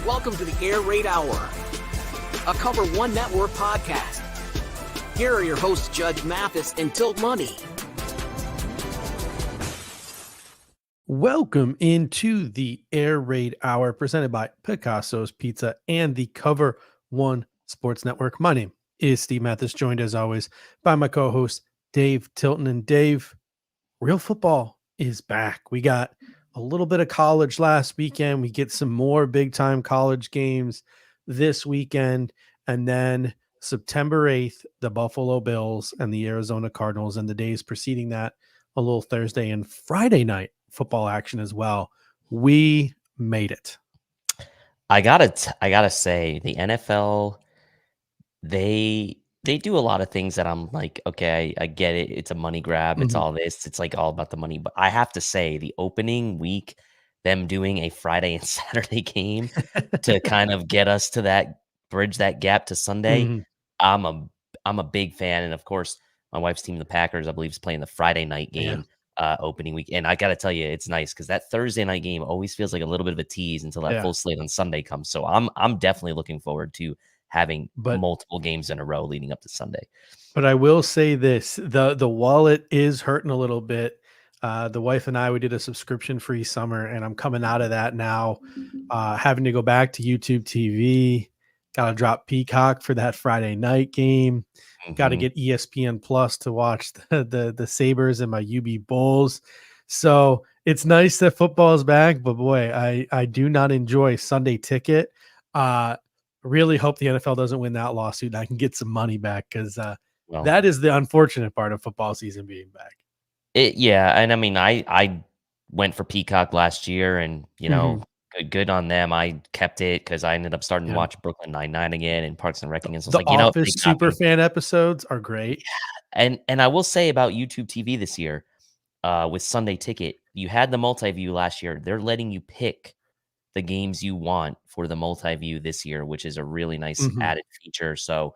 Welcome to the Air Raid Hour, a Cover One Network podcast. Here are your hosts, Judge Mathis and Tilt Money. Welcome into the Air Raid Hour presented by Picasso's Pizza and the Cover One Sports Network. My name is Steve Mathis, joined as always by my co-host Dave Tilton. And Dave, real football is back. We got a little bit of college last weekend. We get some more big-time college games this weekend. And then September 8th, the Buffalo Bills and the Arizona Cardinals, and the days preceding that, a little Thursday and Friday night football action as well. We made it. I gotta say, the NFL, they do a lot of things that I'm like, okay, I get it. It's a money grab. It's all this. It's like all about the money. But I have to say, the opening week, them doing a Friday and Saturday game to kind of get us to that bridge that gap to Sunday. I'm a big fan, and of course, my wife's team, the Packers, I believe, is playing the Friday night game. Opening week. And I got to tell you, it's nice because that Thursday night game always feels like a little bit of a tease until that full slate on Sunday comes. So I'm definitely looking forward to having multiple games in a row leading up to Sunday. But I will say this, the wallet is hurting a little bit. The wife and I, we did a subscription-free summer, and I'm coming out of that now, having to go back to YouTube TV. Got to drop Peacock for that Friday night game. Got to get ESPN Plus to watch the Sabres and my UB Bulls. So it's nice that football is back, but boy, I do not enjoy Sunday Ticket. Really hope the NFL doesn't win that lawsuit and I can get some money back, because that is the unfortunate part of football season being back. And I mean, I went for Peacock last year, and good on them. I kept it because I ended up starting to watch Brooklyn Nine-Nine again and Parks and Rec again. So the Office super fan episodes are great. Yeah. And I will say about YouTube TV this year, with Sunday Ticket, you had the multi-view last year. They're letting you pick the games you want for the multi-view this year, which is a really nice added feature. So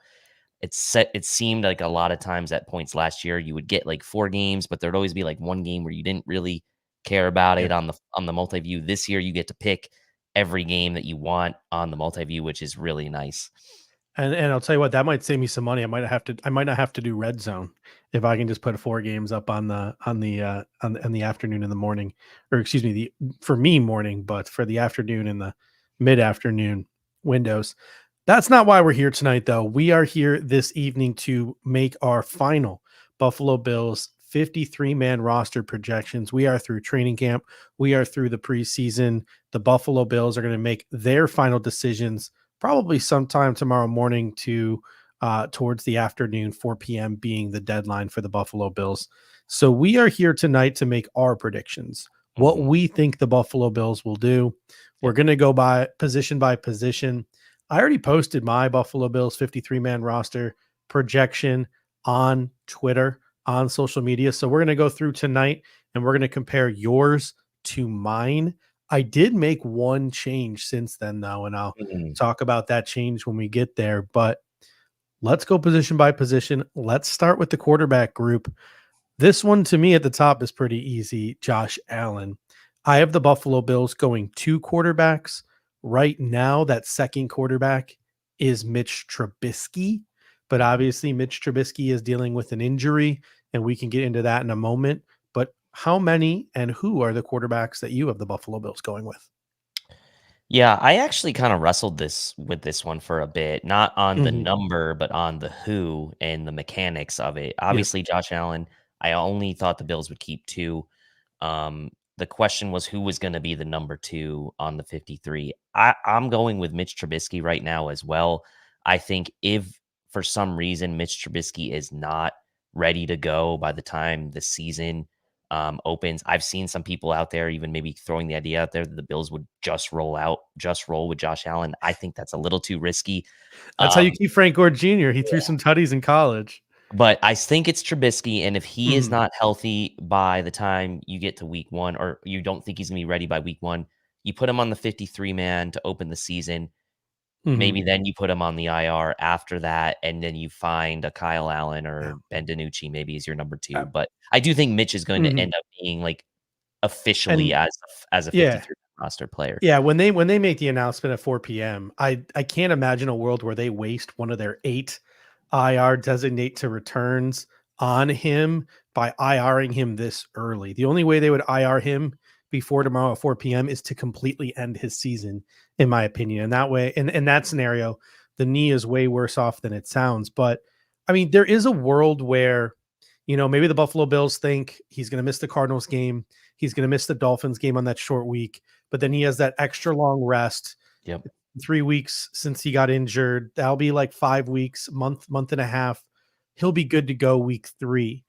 it seemed like a lot of times at points last year you would get like 4 games, but there'd always be like one game where you didn't really care about it on the multi-view. This year you get to pick every game that you want on the multi-view, which is really nice. And I'll tell you what, that might save me some money. I might not have to do Red Zone if I can just put 4 games up on the afternoon and the morning, or excuse me, for me morning, but for the afternoon and the mid-afternoon windows. That's not why we're here tonight, though. We are here this evening to make our final Buffalo Bills 53-man roster projections. We are through training camp. We are through the preseason. The Buffalo Bills are going to make their final decisions probably sometime tomorrow morning to towards the afternoon, 4 p.m. being the deadline for the Buffalo Bills. So we are here tonight to make our predictions, what we think the Buffalo Bills will do. We're going to go by position. I already posted my Buffalo Bills 53-man roster projection on Twitter, on social media. So we're going to go through tonight and we're going to compare yours to mine. I did make one change since then, though, and I'll talk about that change when we get there. But let's go position by position. Let's start with the quarterback group. This one, to me, at the top is pretty easy. Josh Allen. I have the Buffalo Bills going 2 quarterbacks. Right now, that second quarterback is Mitch Trubisky. But obviously, Mitch Trubisky is dealing with an injury, and we can get into that in a moment. But how many and who are the quarterbacks that you have the Buffalo Bills going with? Yeah, I actually kind of wrestled with this one for a bit, not on the number, but on the who and the mechanics of it. Obviously, Josh Allen, I only thought the Bills would keep 2. The question was who was going to be the number 2 on the 53. I'm going with Mitch Trubisky right now as well. I think if for some reason Mitch Trubisky is not ready to go by the time the season opens, I've seen some people out there even maybe throwing the idea out there that the Bills would just roll with Josh Allen. I think that's a little too risky. That's how you keep Frank Gore Jr. He threw some tutties in college. But I think it's Trubisky, and if he is not healthy by the time you get to week 1, or you don't think he's going to be ready by week 1, you put him on the 53-man to open the season. Maybe then you put him on the IR after that, and then you find a Kyle Allen or Ben DiNucci maybe is your number 2. But I do think Mitch is going to end up being like officially as a 53. roster player. Yeah, when they make the announcement at 4 p.m., I can't imagine a world where they waste one of their 8 IR designate to returns on him by IRing him this early. The only way they would IR him before tomorrow at 4 p.m. is to completely end his season, in my opinion. And that way, in that scenario, the knee is way worse off than it sounds. But I mean, there is a world where, maybe the Buffalo Bills think he's going to miss the Cardinals game. He's going to miss the Dolphins game on that short week, but then he has that extra long rest. Yep. 3 weeks since he got injured. That'll be like 5 weeks, month and a half. He'll be good to go week 3.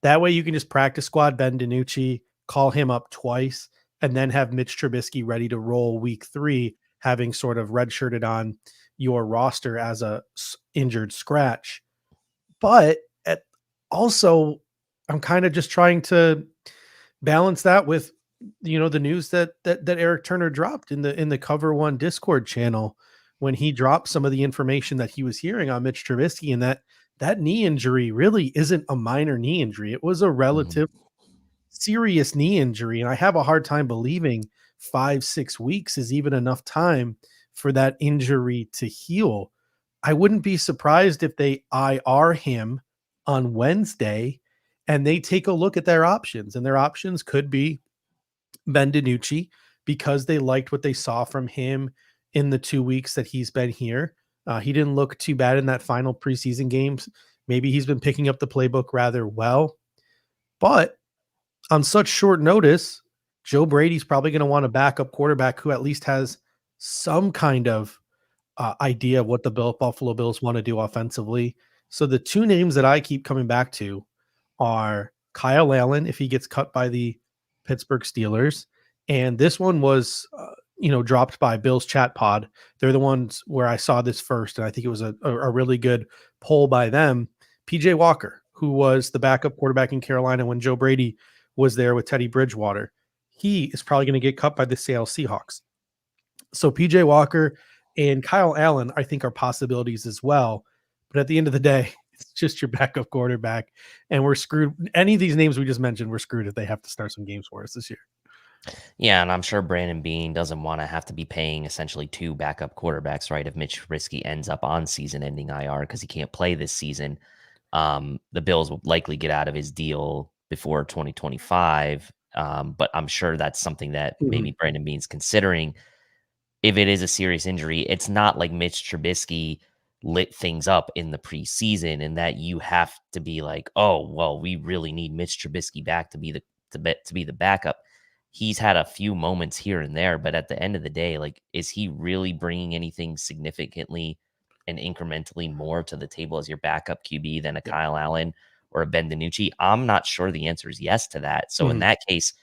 That way you can just practice squad Ben DiNucci, call him up twice, and then have Mitch Trubisky ready to roll week 3, having sort of redshirted on your roster as a injured scratch. But also, I'm kind of just trying to balance that with the news that Eric Turner dropped in the Cover One Discord channel when he dropped some of the information that he was hearing on Mitch Trubisky, and that knee injury really isn't a minor knee injury. It was a relative serious knee injury, and I have a hard time believing 5-6 weeks is even enough time for that injury to heal. I wouldn't be surprised if they IR him on Wednesday and they take a look at their options, and their options could be Ben DiNucci because they liked what they saw from him in the 2 weeks that he's been here. He didn't look too bad in that final preseason games. Maybe he's been picking up the playbook rather well, but on such short notice, Joe Brady's probably going to want a backup quarterback who at least has some kind of idea of what the Buffalo Bills want to do offensively. So the 2 names that I keep coming back to are Kyle Allen, if he gets cut by the Pittsburgh Steelers. And this one was, dropped by Bill's Chat Pod. They're the ones where I saw this first. And I think it was a really good poll by them. PJ Walker, who was the backup quarterback in Carolina when Joe Brady was there with Teddy Bridgewater. He is probably going to get cut by the Seattle Seahawks. So PJ Walker and Kyle Allen, I think, are possibilities as well. But at the end of the day, it's just your backup quarterback, and we're screwed. Any of these names we just mentioned, we're screwed if they have to start some games for us this year. Yeah, and I'm sure Brandon Beane doesn't want to have to be paying essentially 2 backup quarterbacks, right? If Mitch Trubisky ends up on season-ending IR because he can't play this season, the Bills will likely get out of his deal before 2025. But I'm sure that's something that maybe Brandon Beane's considering. If it is a serious injury, it's not like Mitch Trubisky lit things up in the preseason and that you have to be like, oh, well, we really need Mitch Trubisky back to be the backup. He's had a few moments here and there, but at the end of the day, like, is he really bringing anything significantly and incrementally more to the table as your backup QB than a Kyle Allen or a Ben DiNucci? I'm not sure the answer is yes to that. So in that case,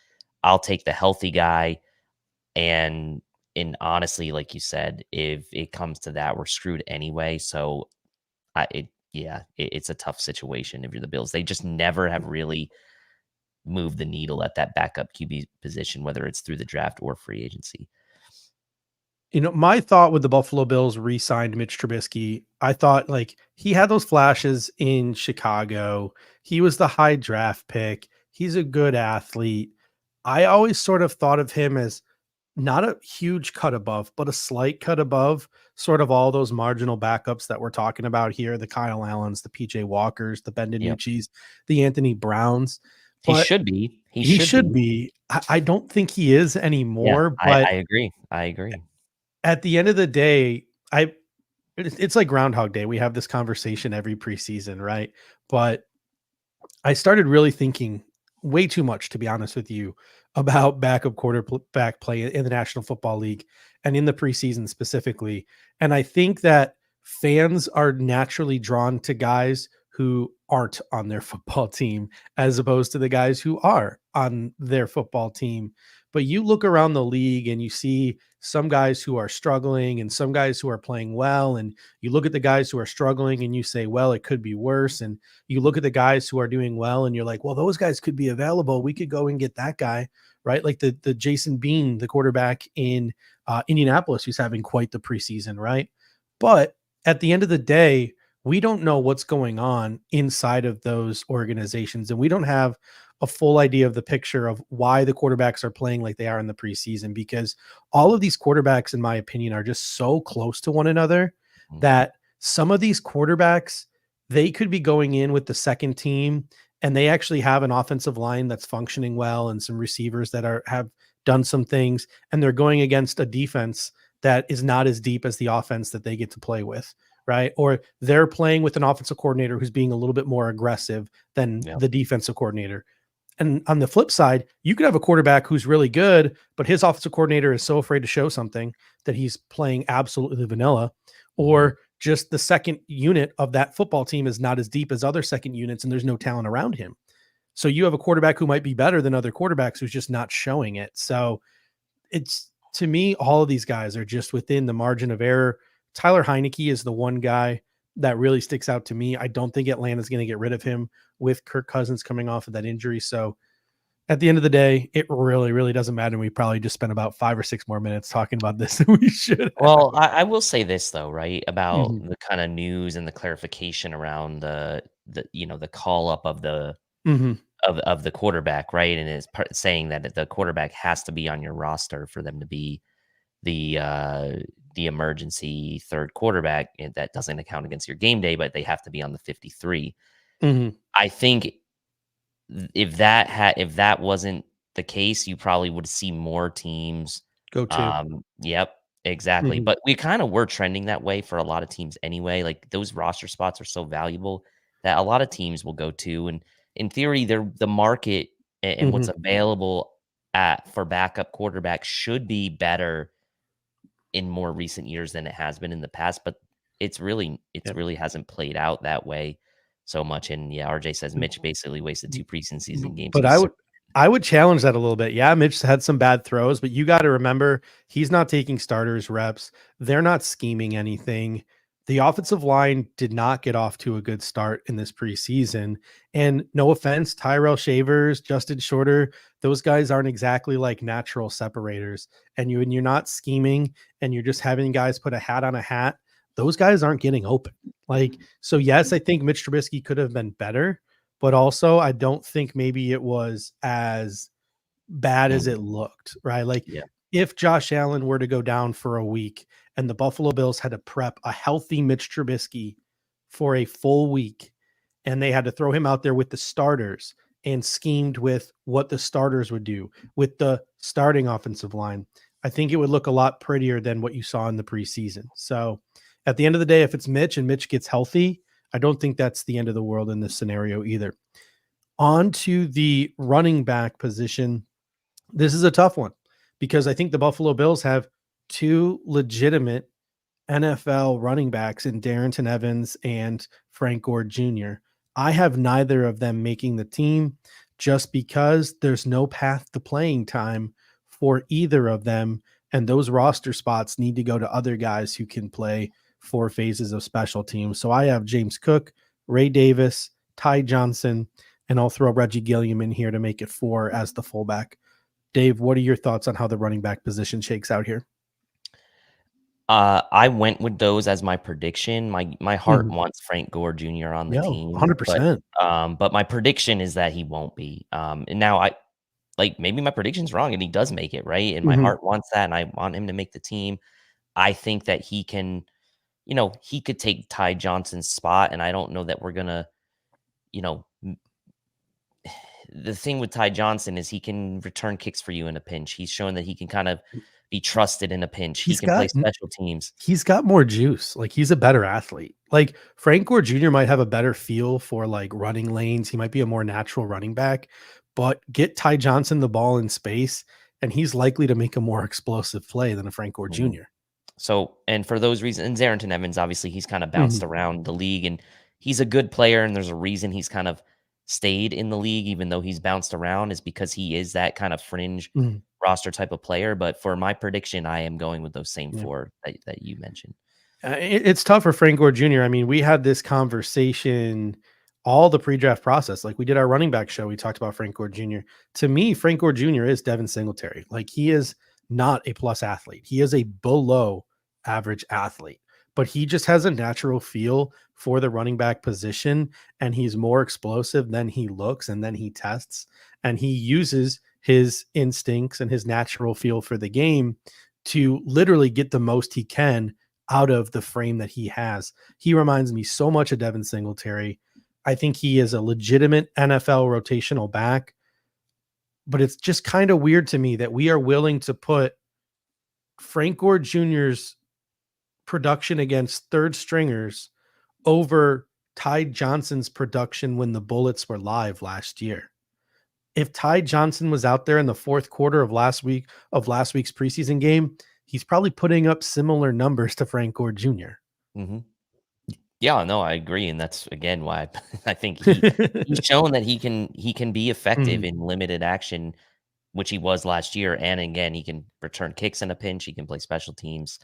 I'll take the healthy guy. And honestly, like you said, if it comes to that, we're screwed anyway. So it's a tough situation if you're the Bills. They just never have really moved the needle at that backup QB position, whether it's through the draft or free agency. My thought with the Buffalo Bills re-signed Mitch Trubisky, I thought like he had those flashes in Chicago. He was the high draft pick. He's a good athlete. I always sort of thought of him as not a huge cut above, but a slight cut above sort of all those marginal backups that we're talking about here, the Kyle Allens, the PJ Walkers, the Ben DiNucci's, the Anthony Browns. But he should be. He should be. I don't think he is anymore. Yeah, but I agree. At the end of the day, it's like Groundhog Day. We have this conversation every preseason, right? But I started really thinking way too much, to be honest with you, about backup quarterback play in the National Football League and in the preseason specifically. And I think that fans are naturally drawn to guys who aren't on their football team as opposed to the guys who are on their football team. But you look around the league and you see some guys who are struggling and some guys who are playing well. And you look at the guys who are struggling and you say, well, it could be worse. And you look at the guys who are doing well and you're like, well, those guys could be available. We could go and get that guy, right? Like the Jason Bean, the quarterback in Indianapolis, who's having quite the preseason, right? But at the end of the day, we don't know what's going on inside of those organizations. And we don't have a full idea of the picture of why the quarterbacks are playing like they are in the preseason, because all of these quarterbacks, in my opinion, are just so close to one another that some of these quarterbacks, they could be going in with the second team and they actually have an offensive line that's functioning well and some receivers that have done some things, and they're going against a defense that is not as deep as the offense that they get to play with, right? Or they're playing with an offensive coordinator who's being a little bit more aggressive than the defensive coordinator. And on the flip side, you could have a quarterback who's really good, but his offensive coordinator is so afraid to show something that he's playing absolutely vanilla, or just the second unit of that football team is not as deep as other second units and there's no talent around him. So you have a quarterback who might be better than other quarterbacks who's just not showing it. So it's, to me, all of these guys are just within the margin of error. Tyler Heineke is the one guy that really sticks out to me. I don't think Atlanta's going to get rid of him with Kirk Cousins coming off of that injury. So at the end of the day, it really, really doesn't matter. We probably just spent about 5 or 6 more minutes talking about this than we should have. Well, I will say this though, right? About the kind of news and the clarification around the call up of the of the quarterback, right? And it's saying that the quarterback has to be on your roster for them to be the emergency third quarterback. And that doesn't account against your game day, but they have to be on the 53. I think if that wasn't the case, you probably would see more teams go to. Yep, exactly. But we kind of were trending that way for a lot of teams anyway. Like those roster spots are so valuable that a lot of teams will go to. And in theory, they're the market and what's available for backup quarterbacks should be better in more recent years than it has been in the past. But it's really hasn't played out that way so much. And yeah, RJ says Mitch basically wasted 2 preseason games. But I would challenge that a little bit. Yeah, Mitch had some bad throws, but you got to remember he's not taking starters reps. They're not scheming anything. The offensive line did not get off to a good start in this preseason. And no offense, Tyrell Shavers, Justin Shorter, those guys aren't exactly like natural separators. And you're not scheming and you're just having guys put a hat on a hat. Those guys aren't getting open. So yes, I think Mitch Trubisky could have been better, but also I don't think maybe it was as bad as it looked, right? If Josh Allen were to go down for a week and the Buffalo Bills had to prep a healthy Mitch Trubisky for a full week, and they had to throw him out there with the starters and schemed with what the starters would do with the starting offensive line, I think it would look a lot prettier than what you saw in the preseason. So at the end of the day, if it's Mitch and Mitch gets healthy, I don't think that's the end of the world in this scenario either. On to the running back position. This is a tough one because I think the Buffalo Bills have 2 legitimate NFL running backs in Darrington Evans and Frank Gore Jr. I have neither of them making the team just because there's no path to playing time for either of them. And those roster spots need to go to other guys who can play 4 phases of special teams. So I have James Cook, Ray Davis, Ty Johnson, and I'll throw Reggie Gilliam in here to make it 4 as the fullback. Dave, what are your thoughts on how the running back position shakes out here? I went with those as my prediction. My heart wants Frank Gore Jr. on the team. 100%. But my prediction is that he won't be. And now maybe my prediction's wrong and he does make it, right? And my heart wants that and I want him to make the team. I think that he can, he could take Ty Johnson's spot, and I don't know that we're gonna, the thing with Ty Johnson is he can return kicks for you in a pinch. He's shown that he can kind of be trusted in a pinch. He can play special teams. He's got more juice. He's a better athlete. Frank Gore Jr. might have a better feel for running lanes. He might be a more natural running back, but get Ty Johnson the ball in space and he's likely to make a more explosive play than a Frank Gore Jr. So, and for those reasons, and Darrington Evans, obviously he's kind of bounced around the league and he's a good player. And there's a reason he's kind of stayed in the league, even though he's bounced around, is because he is that kind of fringe roster type of player. But for my prediction, I am going with those same 4 that you mentioned. It's tough for Frank Gore Jr. I mean, we had this conversation all the pre-draft process. We did our running back show. We talked about Frank Gore Jr. To me, Frank Gore Jr. is Devin Singletary. He is not a plus athlete. He is a below average athlete. but he just has a natural feel for the running back position, and he's more explosive than he looks and then he tests, and he uses his instincts and his natural feel for the game to literally get the most he can out of the frame that he has. He reminds me so much of Devin Singletary. I think he is a legitimate NFL rotational back, but it's just kind of weird to me that we are willing to put Frank Gore Jr.'s production against third stringers over Ty Johnson's production when the Bullets were live last year. If Ty Johnson was out there in the fourth quarter of last week's preseason game, he's probably putting up similar numbers to Frank Gore Jr. Mm-hmm. Yeah, no, I agree, and that's again why I think he's shown that he can be effective in limited action, which he was last year, and again, he can return kicks in a pinch. He can play special teams,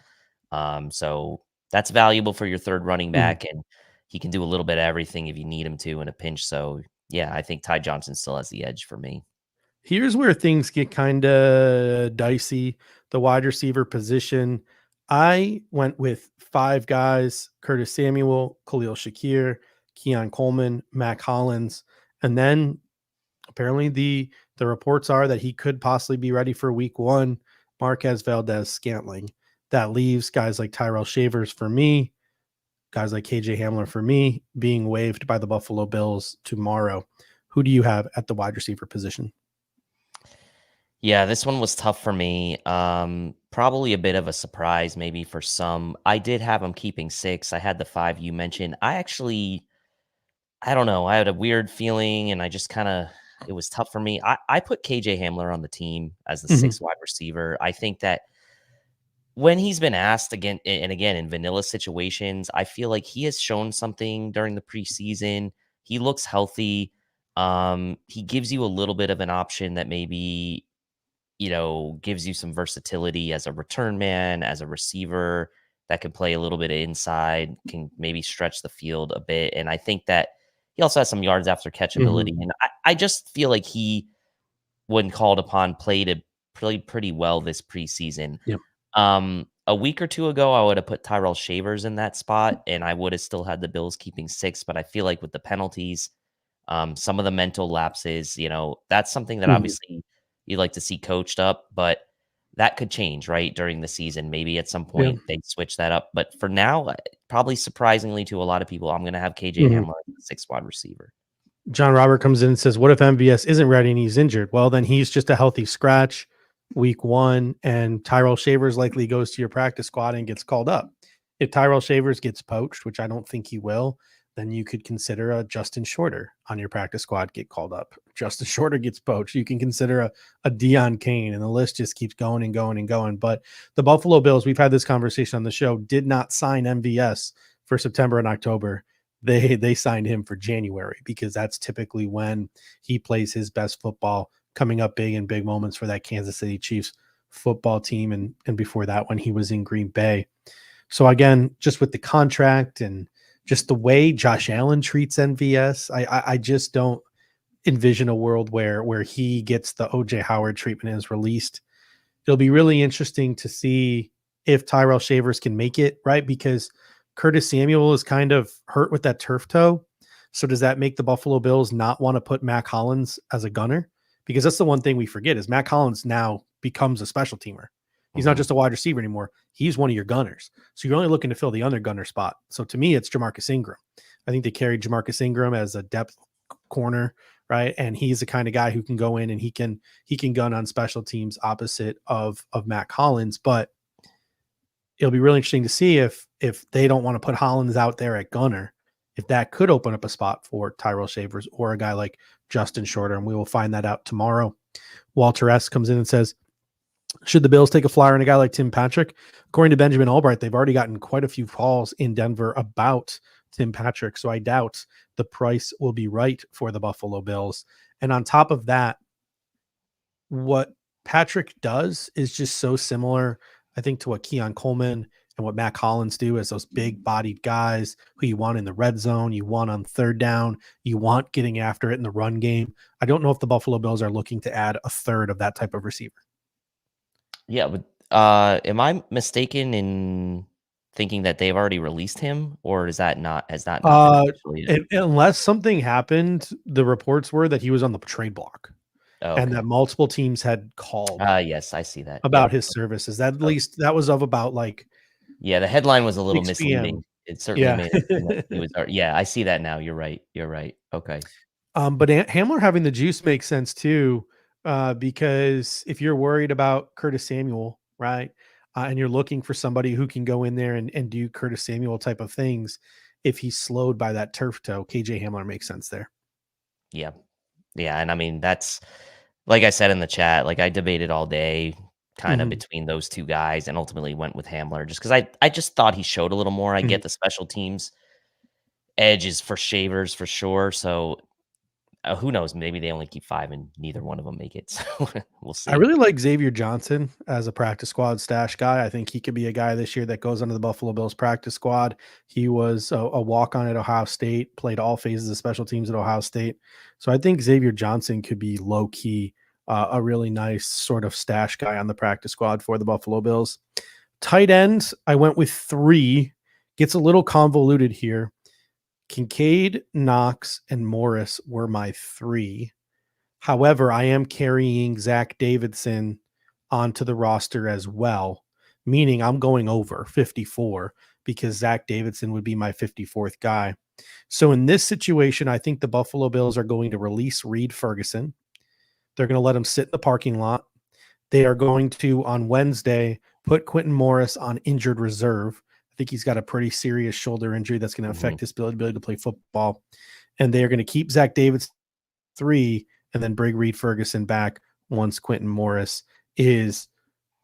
so that's valuable for your third running back, and he can do a little bit of everything if you need him to in a pinch. So yeah, I think Ty Johnson still has the edge for me. Here's where things get kind of dicey. The wide receiver position. I went with 5 guys: Curtis Samuel, Khalil Shakir, Keon Coleman, Mac Hollins, and then apparently the reports are that he could possibly be ready for week 1, Marquez Valdez-Scantling. That leaves guys like Tyrell Shavers for me, guys like KJ Hamler for me, being waived by the Buffalo Bills tomorrow. Who do you have at the wide receiver position? Yeah, this one was tough for me. Probably a bit of a surprise, maybe for some. I did have him keeping 6. I had the 5 you mentioned. I don't know. I had a weird feeling, and I just it was tough for me. I put KJ Hamler on the team as the 6th wide receiver. I think that when he's been asked again and again in vanilla situations, I feel like he has shown something during the preseason. He looks healthy. He gives you a little bit of an option that maybe gives you some versatility as a return man, as a receiver that can play a little bit of inside, can maybe stretch the field a bit. And I think that he also has some yards after catch ability. And I just feel like he, when called upon, played pretty well this preseason. Yep. A week or 2 ago, I would have put Tyrell Shavers in that spot, and I would have still had the Bills keeping 6. But I feel like with the penalties, some of the mental lapses, that's something that obviously you'd like to see coached up, but that could change, right, during the season. Maybe at some point they switch that up. But for now, probably surprisingly to a lot of people, I'm going to have KJ Hamler as the 6th wide receiver. John Robert comes in and says, what if MVS isn't ready and he's injured? Well, then he's just a healthy scratch week 1, and Tyrell Shavers likely goes to your practice squad and gets called up. If Tyrell Shavers gets poached, which I don't think he will, then you could consider a Justin Shorter on your practice squad get called up. Justin Shorter gets poached. You can consider a Deion Kane, and the list just keeps going and going and going. But the Buffalo Bills, we've had this conversation on the show, did not sign MVS for September and October. They signed him for January because that's typically when he plays his best football, coming up big in big moments for that Kansas City Chiefs football team. And before that, when he was in Green Bay. So again, just with the contract and just the way Josh Allen treats MVS, I just don't envision a world where he gets the OJ Howard treatment and is released. It'll be really interesting to see if Tyrell Shavers can make it, right? Because Curtis Samuel is kind of hurt with that turf toe. So does that make the Buffalo Bills not want to put Mac Hollins as a gunner? Because that's the one thing we forget is Mac Hollins now becomes a special teamer. He's not just a wide receiver anymore. He's one of your gunners. So you're only looking to fill the other gunner spot. So to me, it's Jamarcus Ingram. I think they carried Jamarcus Ingram as a depth corner, right? And he's the kind of guy who can go in and he can gun on special teams opposite of Mac Hollins. But it'll be really interesting to see if they don't want to put Hollins out there at gunner, if that could open up a spot for Tyrell Shavers or a guy like Justin Shorter. And we will find that out tomorrow. Walter S. comes in and says, should the Bills take a flyer on a guy like Tim Patrick? According to Benjamin Albright, they've already gotten quite a few calls in Denver about Tim Patrick. So I doubt the price will be right for the Buffalo Bills. And on top of that, what Patrick does is just so similar, I think, to what Keon Coleman and what Mac Hollins do as those big-bodied guys who you want in the red zone, you want on third down, you want getting after it in the run game. I don't know if the Buffalo Bills are looking to add a third of that type of receiver. Yeah, but am I mistaken in thinking that they've already released him, or has that not been official yet? Unless something happened, the reports were that he was on the trade block Oh, and okay. that multiple teams had called Yes, I see that. about Yep. his services. At Oh, least that was of about like yeah, the headline was a little 6 p.m. misleading. It certainly Yeah. made it seem like he was yeah, I see that now. You're right. You're right. Okay. But Hamler having the juice makes sense too, because if you're worried about Curtis Samuel, right, and you're looking for somebody who can go in there and do Curtis Samuel type of things, if he's slowed by that turf toe, KJ Hamler makes sense there. Yeah. Yeah, and I mean, that's like I said in the chat, like, I debated all day kinda Mhm, between those 2 guys and ultimately went with Hamler just because I just thought he showed a little more. I mhm. get the special teams edge is for Shavers for sure, so, who knows? Maybe they only keep 5 and neither one of them make it, so we'll I see. really like Xavier Johnson as a practice squad stash guy. I think he could be a guy this year that goes under the Buffalo Bills practice squad. He was a walk on at Ohio State, played all phases of special teams at Ohio State. So I think Xavier Johnson could be low key, a really nice sort of stash guy on the practice squad for the Buffalo Bills. Tight ends, I went with 3. Gets a little convoluted here. Kincaid, Knox, and Morris were my 3. However, I am carrying Zach Davidson onto the roster as well, meaning I'm going over 54 because Zach Davidson would be my 54th guy. So in this situation, I think the Buffalo Bills are going to release Reed Ferguson. They're going to let him sit in the parking lot. They are going to, on Wednesday, put Quentin Morris on injured reserve. I think he's got a pretty serious shoulder injury that's going to Mhm. affect his ability to play football. And they are going to keep Zach Davidson 3 and then bring Reed Ferguson back once Quentin Morris is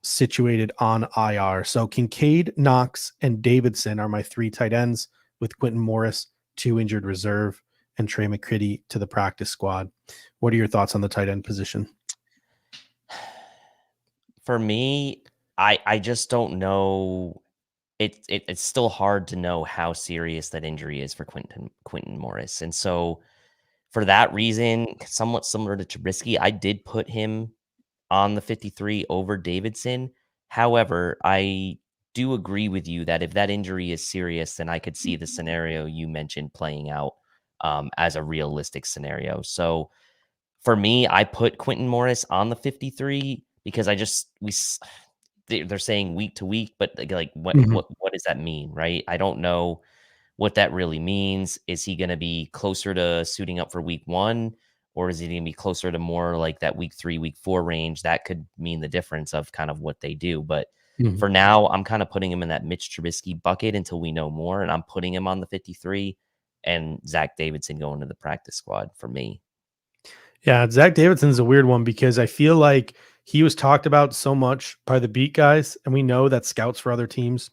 situated on IR. So Kincaid, Knox, and Davidson are my 3 tight ends, with Quentin Morris, 2 injured reserve, and Trey McCritty to the practice squad. What are your thoughts on the tight end position? For me, I just don't know. It's still hard to know how serious that injury is for Quentin Morris, and so for that reason, somewhat similar to Trubisky, I did put him on the 53 over Davidson. However, I do agree with you that if that injury is serious, then I could see the scenario you mentioned playing out as a realistic scenario. So for me, I put Quentin Morris on the 53 because I just they're saying week to week, but like Mhm. what does that mean, right? I don't know what that really means. Is he going to be closer to suiting up for week 1, or is he going to be closer to more like that week 3, week 4 range? That could mean the difference of kind of what they do. But Mhm. for now, I'm kind of putting him in that Mitch Trubisky bucket until we know more, and I'm putting him on the 53 and Zach Davidson going to the practice squad for me. Yeah, Zach Davidson's a weird one because I feel like he was talked about so much by the beat guys, and we know that scouts for other teams,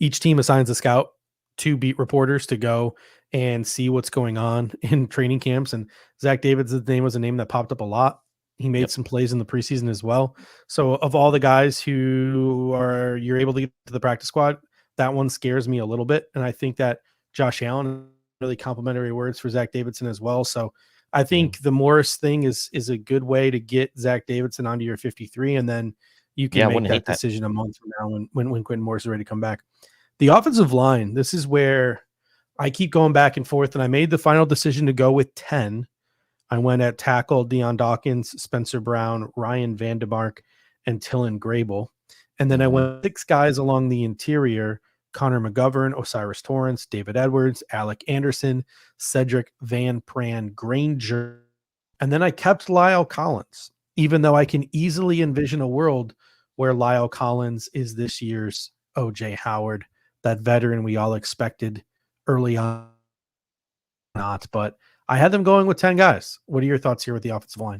each team assigns a scout, 2 beat reporters to go and see what's going on in training camps. And Zach Davidson's name was a name that popped up a lot. He made Yep. some plays in the preseason as well. So of all the guys who are you're able to get to the practice squad, that one scares me a little bit. And I think that Josh Allen really complimentary words for Zach Davidson as well. So I Mm. think the Morris thing is a good way to get Zach Davidson onto your 53, and then you can Yeah, I make wouldn't hate that that. decision a month from now when Quentin Morris is ready to come back. The offensive line, this is where I keep going back and forth, and I made the final decision to go with 10. I went at tackle Deion Dawkins, Spencer Brown, Ryan Vandemark, and Tillin Grable. And then I Mhm. went 6 guys along the interior: Connor McGovern, Osiris Torrance, David Edwards, Alec Anderson, Cedric Van Pran Granger. And then I kept Lyle Collins, even though I can easily envision a world where Lyle Collins is this year's OJ Howard, that veteran we all expected early on. Not, but I had them going with 10 guys. What are your thoughts here with the offensive line?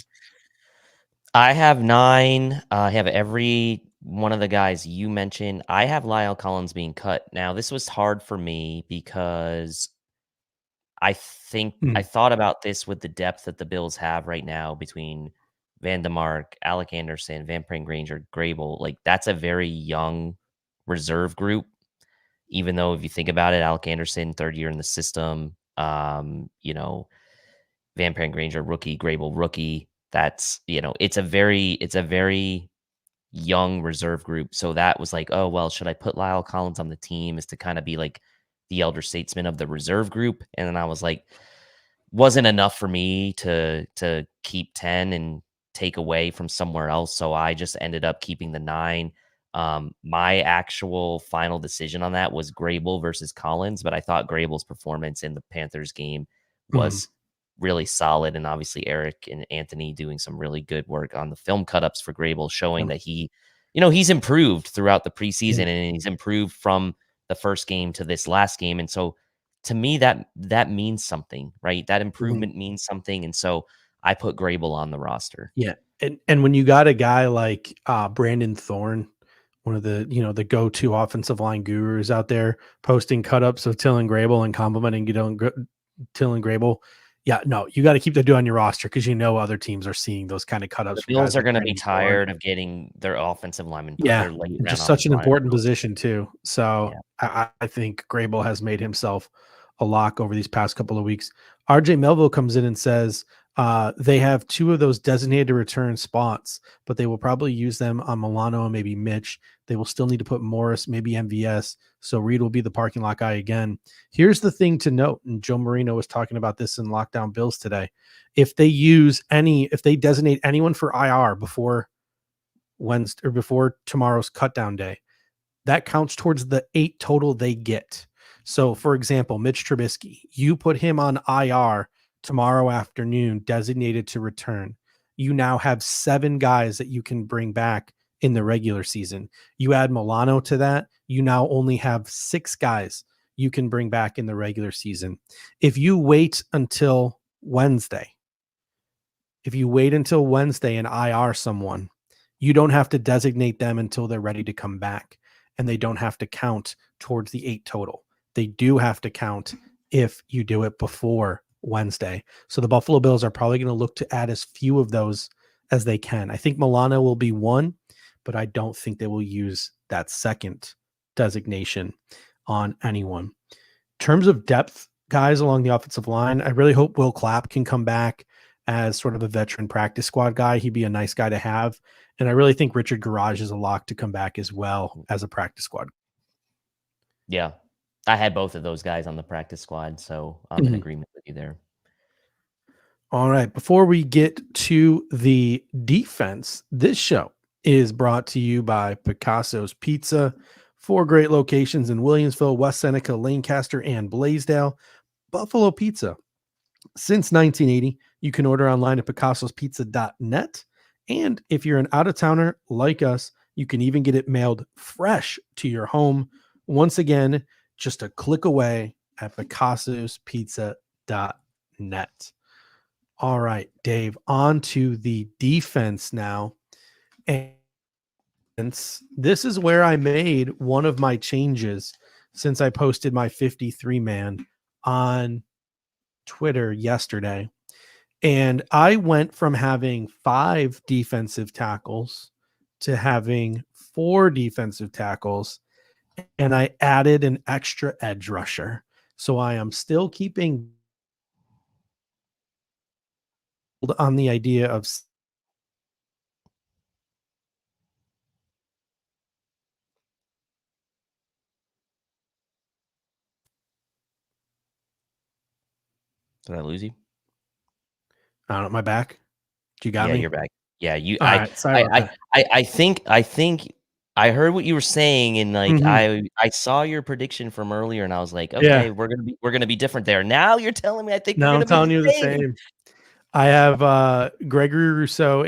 I have 9. I have every one of the guys you mentioned. I have Lyle Collins being cut. Now, this was hard for me because I think I Mhm, thought about this with the depth that the Bills have right now between Van DeMark, Alec Anderson, Van Pran Granger, Grable. Like, that's a very young reserve group. Even though if you think about it, Alec Anderson, 3rd year in the system, Van Pran Granger, rookie, Grable, rookie. That's, it's a very young reserve group. So that was like, oh, well, should I put Lyle Collins on the team as to kind of be like the elder statesman of the reserve group? And then I was like, wasn't enough for me to keep 10 and take away from somewhere else. So I just ended up keeping the 9. My actual final decision on that was Grable versus Collins, but I thought Grable's performance in the Panthers game Mhm. was really solid. And obviously Eric and Anthony doing some really good work on the film cut-ups for Grable, showing Yeah. that he's improved throughout the Yeah. preseason and he's improved from the first game to this last game. And so to me, that means something, right? That Mhm. improvement means something. And so I put Grable on the roster. Yeah. And when you got a guy like Brandon Thorne, one of the the go-to offensive line gurus out there, posting cut-ups of Till and Grable and complimenting Till and Grable. Yeah, no, you got to keep that dude on your roster because other teams are seeing those kind of The cut-ups from Bills guys are like going to be Brandon Thorne. tired of getting their offensive linemen put Yeah, their late round just such an offensive linemen important put. position too. So Yeah. I think Grable has made himself a lock over these past couple of weeks. RJ Melville comes in and says they have 2 of those designated to return spots, but they will probably use them on Milano and maybe Mitch. They will still need to put Morris, maybe MVS. So Reed will be the parking lot guy again. Here's the thing to note, and Joe Marino was talking about this in Lockdown Bills today. If they designate anyone for IR before Wednesday or before tomorrow's cut down day, that counts towards the 8 total they get. So, for example, Mitch Trubisky, you put him on IR tomorrow afternoon, designated to return. You now have 7 guys that you can bring back in the regular season. You add Milano to that, you now only have 6 guys you can bring back in the regular season. If you wait until Wednesday, and IR someone, you don't have to designate them until they're ready to come back, and they don't have to count towards the 8 total. They do have to count if you do it before Wednesday. So the Buffalo Bills are probably going to look to add as few of those as they can. I think Milano will be one, but I don't think they will use that second designation on anyone. In terms of depth, guys along the offensive line, I really hope Will Clapp can come back as sort of a veteran practice squad guy. He'd be a nice guy to have. And I really think Richard Garage is a lock to come back as well as a practice squad. Yeah. I had both of those guys on the practice squad, so I'm in agreement with you there. All right. Before we get to the defense, this show is brought to you by Picasso's Pizza. 4 great locations in Williamsville, West Seneca, Lancaster, and Blaisdell. Buffalo Pizza. Since 1980, you can order online at picassospizza.net. And if you're an out-of-towner like us, you can even get it mailed fresh to your home. Once again, just a click away at picassospizza.net. All right, Dave, on to the defense now. And this is where I made one of my changes since I posted my 53-man on Twitter yesterday. And I went from having 5 defensive tackles to having 4 defensive tackles, and I added an extra edge rusher. So I am still keeping on the idea of Did I lose you? I don't know, my back. You got Yeah, me? you're back. Yeah, All right. Sorry about that. I think I heard what you were saying, and like I saw your prediction from earlier, and I was like, Yeah. okay, we're gonna be different there. Now you're telling me I think we're Now I'm gonna be telling the you the same. same. I have Gregory Rousseau,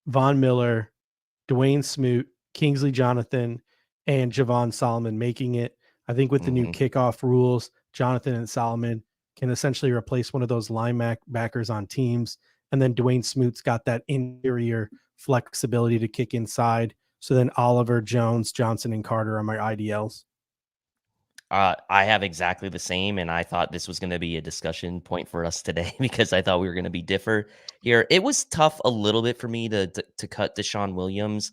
Von Miller, Dwayne Smoot, Kingsley Jonathan, and Javon Solomon making it. I think with the new kickoff rules, Jonathan and Solomon can essentially replace one of those linebackers on teams. And then Dwayne Smoot's got that interior flexibility to kick inside. So then Oliver, Jones, Johnson, and Carter are my IDLs. I have exactly the same, and I thought this was going to be a discussion point for us today because I thought we were going to be differ here. It was tough a little bit for me to cut Deshaun Williams,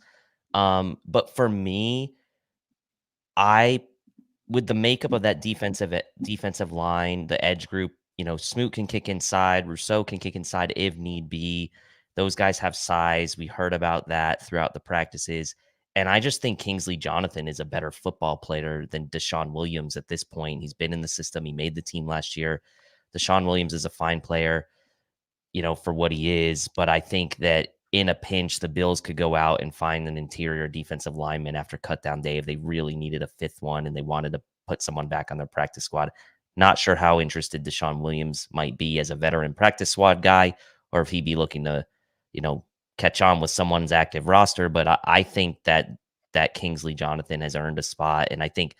but for me, with the makeup of that defensive line, the edge group, Smoot can kick inside, Rousseau can kick inside if need be. Those guys have size. We heard about that throughout the practices. And I just think Kingsley Jonathan is a better football player than Deshaun Williams at this point. He's been in the system. He made the team last year. Deshaun Williams is a fine player, for what he is. But I think that in a pinch, the Bills could go out and find an interior defensive lineman after cut down day if they really needed a fifth one and they wanted to put someone back on their practice squad. Not sure how interested Deshaun Williams might be as a veteran practice squad guy, or if he'd be looking to, catch on with someone's active roster. But I think that Kingsley Jonathan has earned a spot. And I think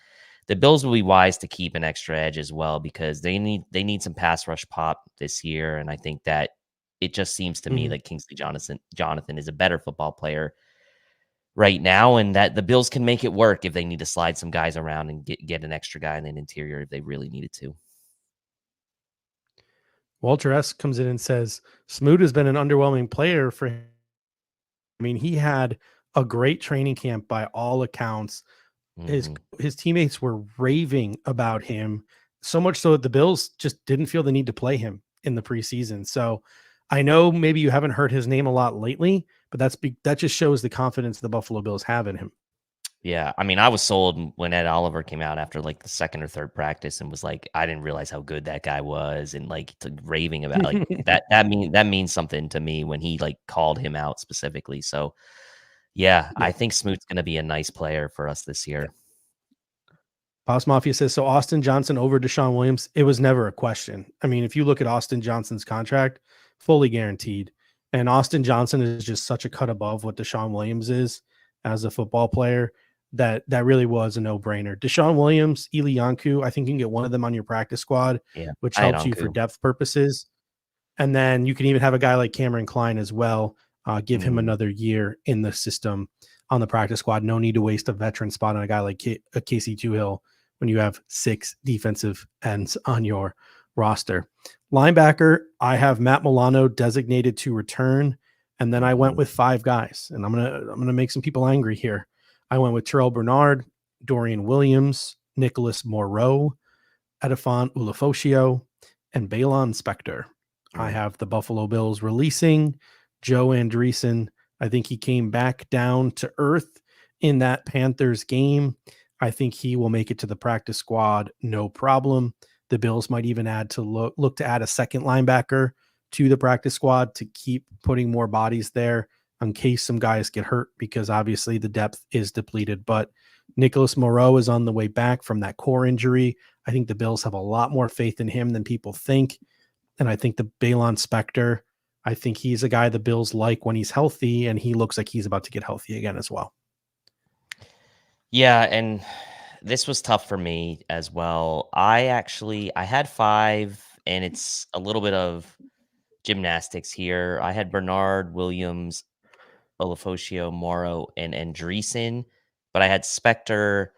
the Bills will be wise to keep an extra edge as well, because they need some pass rush pop this year. And I think that it just seems to me that Kingsley Jonathan is a better football player right now, and that the Bills can make it work if they need to slide some guys around and get an extra guy in an interior if they really needed to. Walter S. comes in and says, Smoot has been an underwhelming player for him. I mean, he had a great training camp by all accounts. His teammates were raving about him, so much so that the Bills just didn't feel the need to play him in the preseason. So I know maybe you haven't heard his name a lot lately, but that just shows the confidence the Buffalo Bills have in him. Yeah, I mean, I was sold when Ed Oliver came out after like the second or third practice and was like, I didn't realize how good that guy was, and like raving about like that means something to me when he like called him out specifically. So yeah, I think Smoot's going to be a nice player for us this year. Boss Mafia says, so Austin Johnson over Deshaun Williams, it was never a question. I mean, if you look at Austin Johnson's contract, fully guaranteed. And Austin Johnson is just such a cut above what Deshaun Williams is as a football player that really was a no-brainer. Deshaun Williams, Eli Yanku, I think you can get one of them on your practice squad, which helps you for depth purposes. And then you can even have a guy like Cameron Klein as well. Give him another year in the system on the practice squad. No need to waste a veteran spot on a guy like Casey Tuhill when you have 6 defensive ends on your roster. Linebacker, I have Matt Milano designated to return, and then I went with 5 guys, and I'm gonna make some people angry here. I went with Terrell Bernard, Dorian Williams, Nicholas Moreau, Edifon Ulofoshio, and Balon Spector. I have the Buffalo Bills releasing Joe Andreessen. I think he came back down to earth in that Panthers game. I think he will make it to the practice squad, no problem. The Bills might even look to add a second linebacker to the practice squad to keep putting more bodies there in case some guys get hurt, because obviously the depth is depleted. But Nicholas Moreau is on the way back from that core injury. I think the Bills have a lot more faith in him than people think. And I think the Balon Spector, I think he's a guy the Bills like when he's healthy, and he looks like he's about to get healthy again as well. Yeah, and this was tough for me as well. I had 5, and it's a little bit of gymnastics here. I had Bernard, Williams, Ulofoshio, Morrow, and Andreessen, but I had Spector.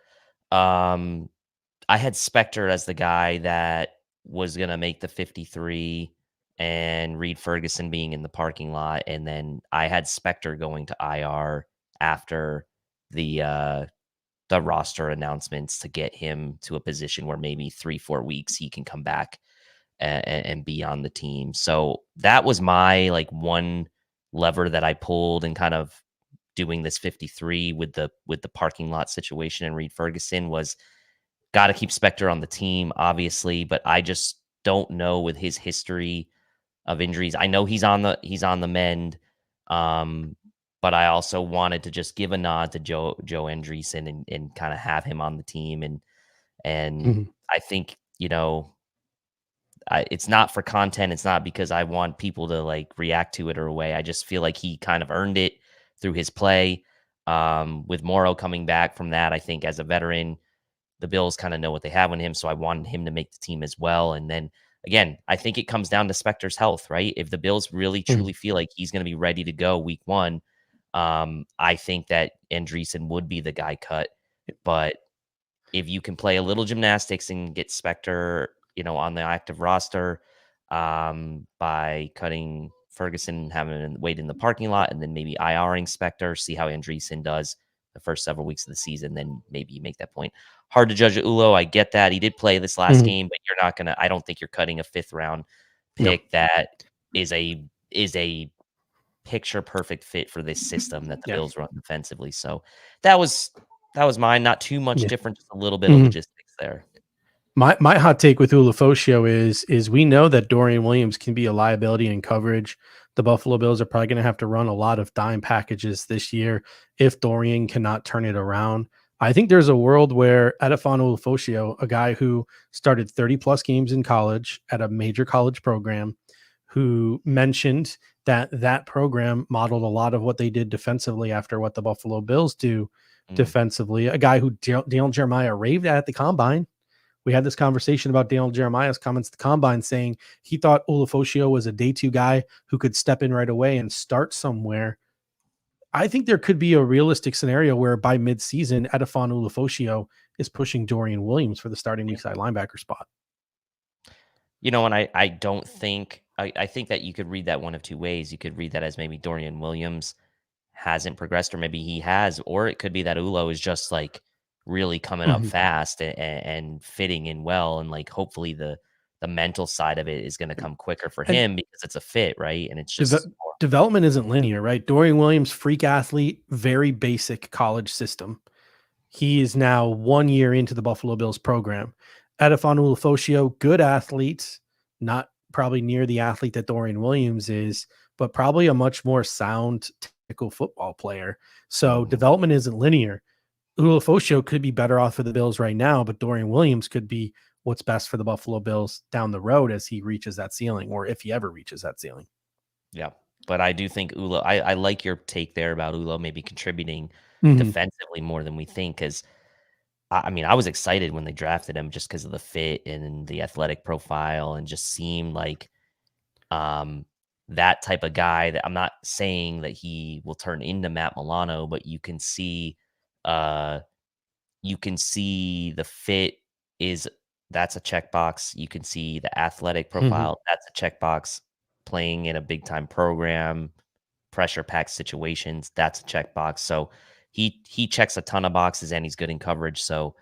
I had Spector as the guy that was going to make the 53, and Reed Ferguson being in the parking lot. And then I had Spector going to IR after the roster announcements to get him to a position where maybe 3-4 weeks he can come back and be on the team. So that was my like one lever that I pulled and kind of doing this 53 with the parking lot situation, and Reed Ferguson was got to keep Spector on the team, obviously, but I just don't know with his history of injuries. I know he's on the mend, but I also wanted to just give a nod to Joe Andreessen and kind of have him on the team, and I think it's not for content. It's not because I want people to like react to it or away. I just feel like he kind of earned it through his play. With Morrow coming back from that, I think as a veteran, the Bills kind of know what they have in him. So I wanted him to make the team as well. And then again, I think it comes down to Spector's health, right? If the Bills really truly feel like he's going to be ready to go week 1, I think that Andreessen would be the guy cut. But if you can play a little gymnastics and get Spector, on the active roster, by cutting Ferguson and having him wait in the parking lot, and then maybe IRing Spector, see how Andreessen does the first several weeks of the season, then maybe you make that point. Hard to judge Ulo. I get that. He did play this last game, but you're not going to, I don't think you're cutting a 5th round pick that is a picture perfect fit for this system that the Yeah. Bills run defensively. So that was mine. Not too much Yeah. different, just a little bit of logistics there. My hot take with Ulafosio is we know that Dorian Williams can be a liability in coverage. The Buffalo Bills are probably going to have to run a lot of dime packages this year if Dorian cannot turn it around. I think there's a world where Edifon Ulafosio, a guy who started 30 plus games in college at a major college program, who mentioned that that program modeled a lot of what they did defensively after what the Buffalo Bills do defensively, a guy who Daniel Jeremiah raved at the combine. We had this conversation about Daniel Jeremiah's comments at the combine saying he thought Ulafosio was a day two guy who could step in right away and start somewhere. I think there could be a realistic scenario where by midseason, Edifon Ulafosio is pushing Dorian Williams for the starting weak side linebacker spot. You know, and I don't think I think that you could read that one of two ways. You could read that as maybe Dorian Williams hasn't progressed, or maybe he has, or it could be that Ulo is just like really coming up fast and fitting in well, and like hopefully the mental side of it is going to come quicker for And him because it's a fit, right? And it's just development isn't linear, right? Dorian Williams, freak athlete, very basic college system. He is now 1 year into the Buffalo Bills program. Edifon Ulafosio, good athlete, not probably near the athlete that Dorian Williams is, but probably a much more sound technical football player. So development isn't linear. Ulafosio could be better off for the Bills right now, but Dorian Williams could be what's best for the Buffalo Bills down the road as he reaches that ceiling, or if he ever reaches that ceiling. Yeah. But I do think Ulo, I like your take there about Ulo maybe contributing defensively more than we think, because I mean, I was excited when they drafted him just because of the fit and the athletic profile, and just seemed like that type of guy. That I'm not saying that he will turn into Matt Milano, but uh, you can see the fit is that's a checkbox. You can see the athletic profile, that's a checkbox. Playing in a big time program, pressure packed situations, that's a checkbox. So he checks a ton of boxes, and he's good in coverage. So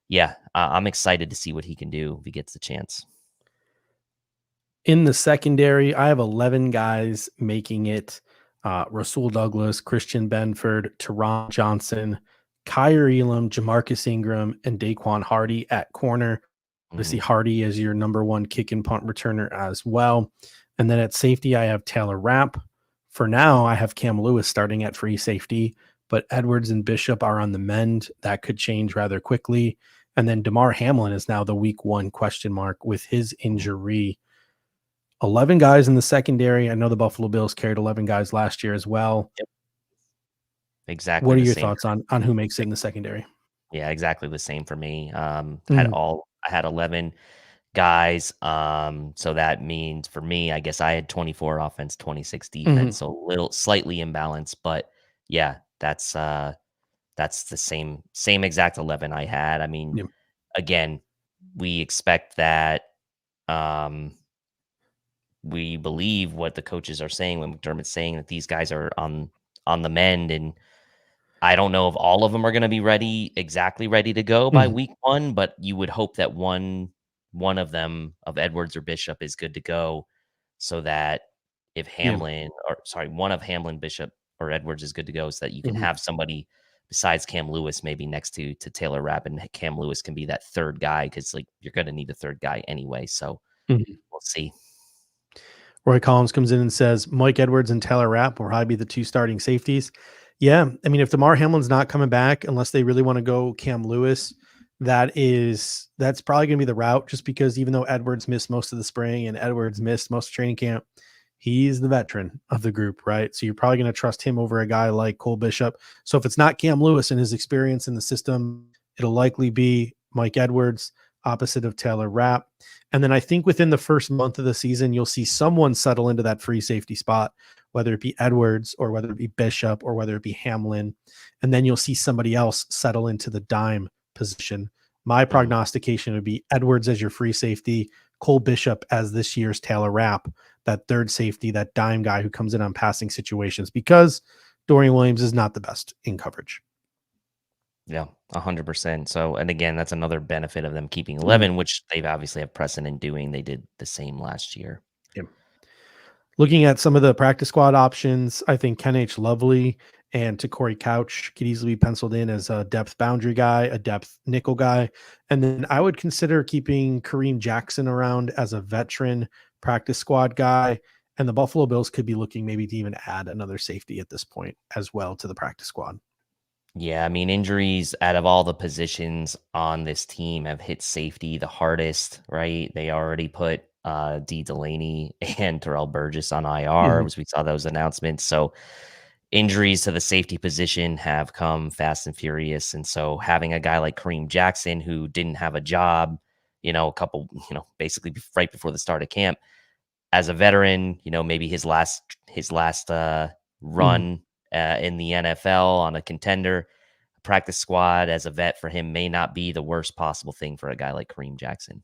yeah, I'm excited to see what he can do if he gets the chance. In the secondary, I have 11 guys making it. Rasul Douglas, Christian Benford, Teron Johnson, Kyrie Elam, Jamarcus Ingram, and Daquan Hardy at corner. Obviously, Hardy is your number one kick and punt returner as well. And then at safety, I have Taylor Rapp. For now, I have Cam Lewis starting at free safety, but Edwards and Bishop are on the mend. That could change rather quickly. And then Damar Hamlin is now the week one question mark with his injury. 11 guys in the secondary. I know the Buffalo Bills carried 11 guys last year as well. Yep. Exactly. What are your thoughts on who makes it in the secondary? Yeah, exactly the same for me. I had 11 guys. So that means for me, I guess I had 24 offense, 26 defense. So slightly imbalanced, but yeah, that's the same exact 11 I had. I mean, again, we expect that, we believe what the coaches are saying when McDermott's saying that these guys are on the mend, and I don't know if all of them are going to be exactly ready to go by week one, but you would hope that one of them, of Edwards or Bishop, is good to go, so that if one of Hamlin, Bishop, or Edwards is good to go, so that you can have somebody besides Cam Lewis maybe next to Taylor Rapp, and Cam Lewis can be that third guy, because like you're going to need a third guy anyway. So we'll see. Roy Collins comes in and says Mike Edwards and Taylor Rapp will probably be the two starting safeties. Yeah, I mean, if Damar Hamlin's not coming back, unless they really want to go Cam Lewis, that's probably going to be the route, just because even though Edwards missed most of the spring and Edwards missed most of training camp, he's the veteran of the group, right? So you're probably going to trust him over a guy like Cole Bishop. So if it's not Cam Lewis and his experience in the system, it'll likely be Mike Edwards, opposite of Taylor Rapp. And then I think within the first month of the season, you'll see someone settle into that free safety spot, whether it be Edwards or whether it be Bishop or whether it be Hamlin. And then you'll see somebody else settle into the dime position. My prognostication would be Edwards as your free safety, Cole Bishop as this year's Taylor Rapp, that third safety, that dime guy who comes in on passing situations, because Dorian Williams is not the best in coverage. Yeah, 100%. So, and again, that's another benefit of them keeping 11, which they've obviously have precedent doing. They did the same last year. Yeah. Looking at some of the practice squad options, I think Ken H. Lovely and Corey Couch could easily be penciled in as a depth boundary guy, a depth nickel guy. And then I would consider keeping Kareem Jackson around as a veteran practice squad guy. And the Buffalo Bills could be looking maybe to even add another safety at this point as well to the practice squad. Yeah, I mean, injuries out of all the positions on this team have hit safety the hardest, right? They already put D. Delaney and Terrell Burgess on IR, Mhm. as we saw those announcements. So injuries to the safety position have come fast and furious. And so having a guy like Kareem Jackson, who didn't have a job, a couple, basically right before the start of camp, as a veteran, maybe his last Mhm. run in the NFL on a contender practice squad as a vet for him may not be the worst possible thing for a guy like Kareem Jackson.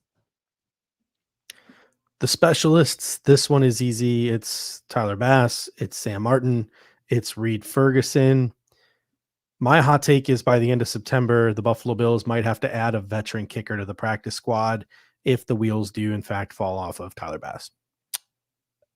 The specialists, this one is easy. It's Tyler Bass, it's Sam Martin, it's Reed Ferguson. My hot take is by the end of September, the Buffalo Bills might have to add a veteran kicker to the practice squad if the wheels do in fact fall off of Tyler Bass.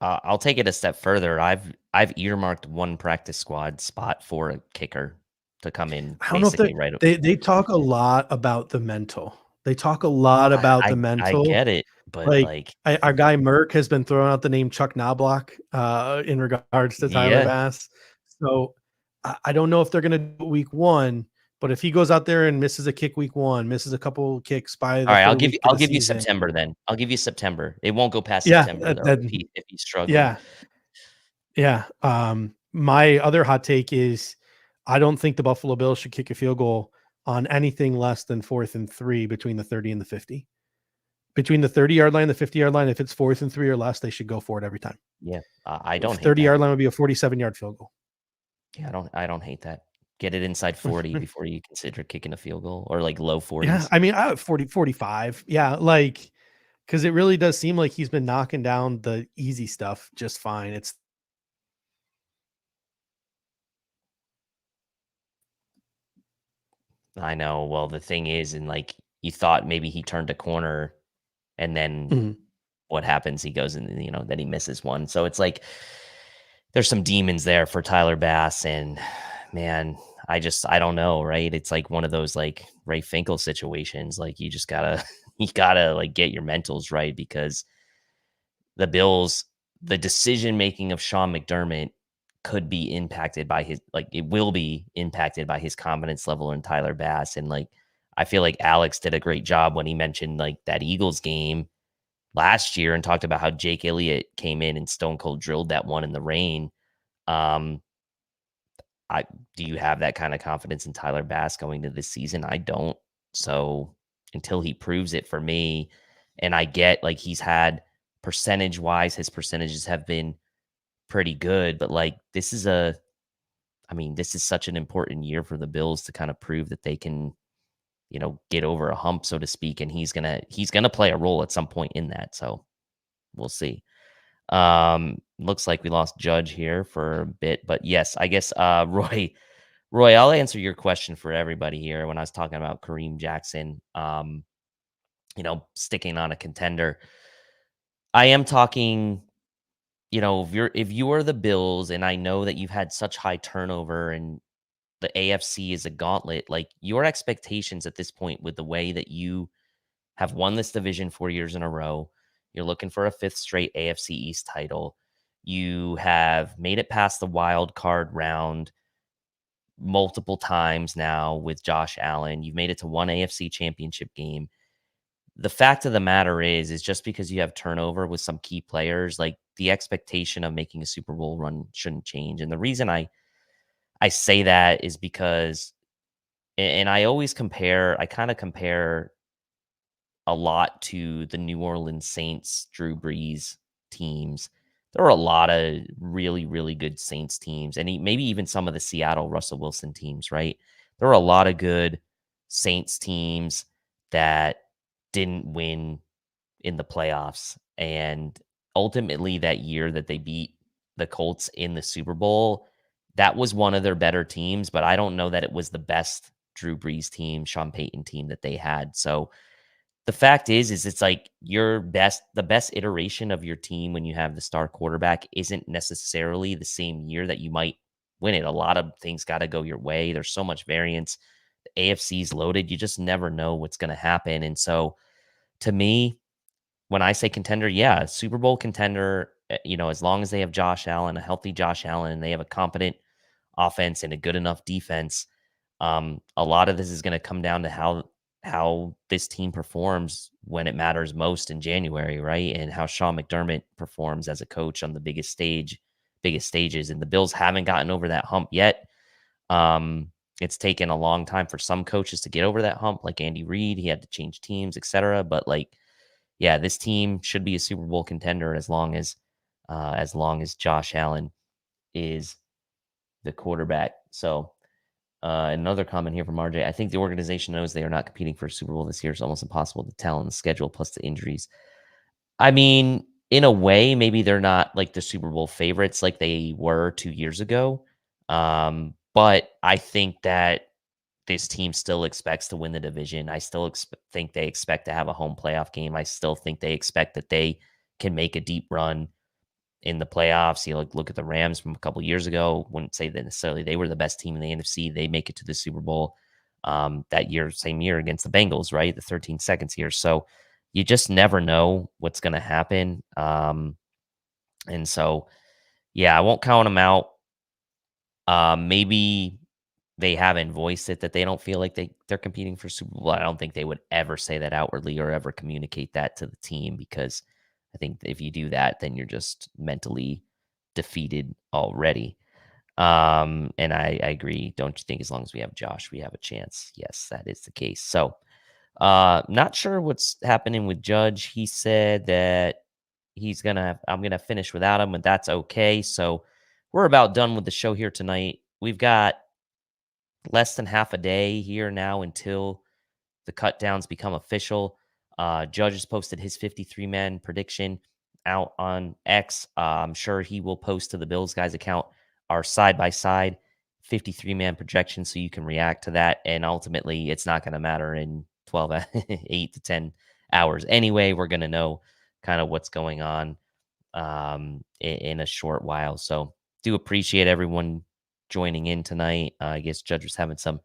I'll take it a step further. I've earmarked one practice squad spot for a kicker to come in I don't know if basically right. they talk a lot about the mental. They talk a lot about the I mental. get it, but Like, like, our guy Merck has been throwing out the name Chuck Knobloch, in regards to Tyler yeah. Bass. So, I don't know if they're gonna do it week 1, but if he goes out there and misses a kick week 1, misses a couple kicks by All the right, 3rd week of I'll the give you season. September then. I'll give you September. It won't go past Yeah, September though then if he's struggling. yeah, yeah. My other hot take is I don't think the Buffalo Bills should kick a field goal on anything less than 4th and 3 between the 30 and the 50. Between the 30-yard line and the 50-yard line, if it's 4th and 3 or less, they should go for it every time. Yeah, I The don't hate 30 that. yard line would be a 47-yard field goal. Yeah, I don't hate that. Get it inside 40 before you consider kicking a field goal or like low Yeah, 40s. I mean, 40, 45. Yeah, like, because it really does seem like he's been knocking down the easy stuff just fine. It's I know. Well, the thing is, and like you thought maybe he turned a corner and then Mhm. what happens? He goes and then he misses one. So it's like there's some demons there for Tyler Bass, and man, I don't know, right? It's like one of those like Ray Finkel situations. Like you just gotta you gotta like get your mentals right because the Bills, the decision making of Sean McDermott could be impacted by it will be impacted by his confidence level in Tyler Bass. And like, I feel like Alex did a great job when he mentioned like that Eagles game last year and talked about how Jake Elliott came in and stone cold drilled that one in the rain. Um, I do you have that kind of confidence in Tyler Bass going to this season? I don't. So until he proves it for me, and I get like he's had percentage wise, his percentages have been pretty good, but like this is such an important year for the Bills to kind of prove that they can, get over a hump, so to speak. And he's gonna play a role at some point in that. So we'll see. Looks like we lost Judge here for a bit, but yes, I guess Roy, I'll answer your question for everybody here when I was talking about Kareem Jackson, sticking on a contender. I am talking, if you are the Bills, and I know that you've had such high turnover and the AFC is a gauntlet, like your expectations at this point with the way that you have won this division 4 years in a row, you're looking for a fifth straight AFC East title. You have made it past the wild card round multiple times now with Josh Allen. You've made it to one AFC championship game. The fact of the matter is just because you have turnover with some key players, like the expectation of making a Super Bowl run shouldn't change. And the reason I say that is because, and I kind of compare a lot to the New Orleans Saints, Drew Brees teams. There were a lot of really, really good Saints teams, and maybe even some of the Seattle Russell Wilson teams, right? There were a lot of good Saints teams that didn't win in the playoffs. And ultimately, that year that they beat the Colts in the Super Bowl, that was one of their better teams, but I don't know that it was the best Drew Brees team, Sean Payton team that they had. So the fact is it's like the best iteration of your team when you have the star quarterback isn't necessarily the same year that you might win it. A lot of things got to go your way. There's so much variance. The AFC's loaded. You just never know what's going to happen. And so to me, when I say contender, yeah, Super Bowl contender, as long as they have Josh Allen, a healthy Josh Allen, and they have a competent offense and a good enough defense, a lot of this is going to come down to how this team performs when it matters most in January, right? And how Sean McDermott performs as a coach on the biggest stages. And the Bills haven't gotten over that hump yet. It's taken a long time for some coaches to get over that hump, like Andy Reid. He had to change teams, etc. But yeah, this team should be a Super Bowl contender as long as Josh Allen is the quarterback. So another comment here from RJ. I think the organization knows they are not competing for a Super Bowl this year. It's almost impossible to tell on the schedule, plus the injuries. I mean, in a way, maybe they're not like the Super Bowl favorites like they were 2 years ago. But I think that this team still expects to win the division. I still think they expect to have a home playoff game. I still think they expect that they can make a deep run in the playoffs. You look at the Rams from a couple years ago. Wouldn't say that necessarily they were the best team in the NFC. They make it to the Super Bowl that year, same year against the Bengals, right? The 13 seconds here. So you just never know what's going to happen. And so, yeah, I won't count them out. Maybe they haven't voiced it that they don't feel like they're competing for Super Bowl. I don't think they would ever say that outwardly or ever communicate that to the team, because I think if you do that, then you're just mentally defeated already. And I agree. Don't you think as long as we have Josh, we have a chance? Yes, that is the case. So not sure what's happening with Judge. He said that I'm going to finish without him, and that's okay. So we're about done with the show here tonight. We've got less than half a day here now until the cut downs become official. Judge has posted his 53-man prediction out on X. I'm sure he will post to the Bills guys account our side-by-side 53-man projection so you can react to that. And ultimately, it's not going to matter in 8 to 10 hours. Anyway, we're going to know kind of what's going on in a short while. So do appreciate everyone joining in tonight. I guess Judge was having some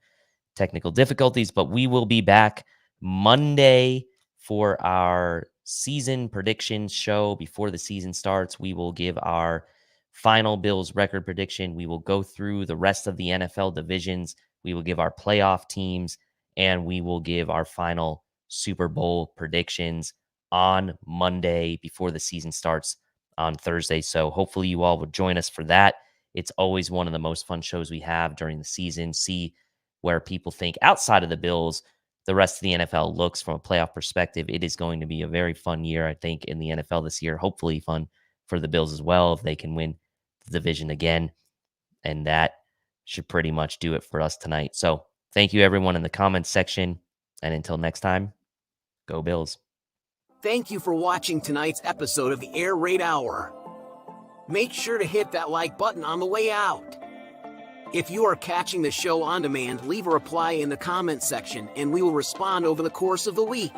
technical difficulties, but we will be back Monday for our season predictions show. Before the season starts, we will give our final Bills record prediction. We will go through the rest of the NFL divisions. We will give our playoff teams, and we will give our final Super Bowl predictions on Monday before the season starts on Thursday. So hopefully you all will join us for that. It's always one of the most fun shows we have during the season. See where people think outside of the Bills, the rest of the NFL looks from a playoff perspective. It is going to be a very fun year, I think, in the NFL this year. Hopefully fun for the Bills as well if they can win the division again. And that should pretty much do it for us tonight. So thank you, everyone, in the comments section. And until next time, go Bills. Thank you for watching tonight's episode of the Air Raid Hour. Make sure to hit that like button on the way out. If you are catching the show on demand, leave a reply in the comments section and we will respond over the course of the week.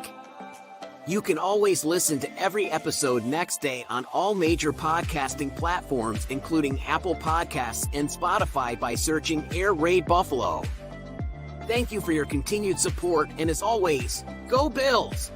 You can always listen to every episode next day on all major podcasting platforms, including Apple Podcasts and Spotify, by searching Air Raid Buffalo. Thank you for your continued support, and as always, go Bills!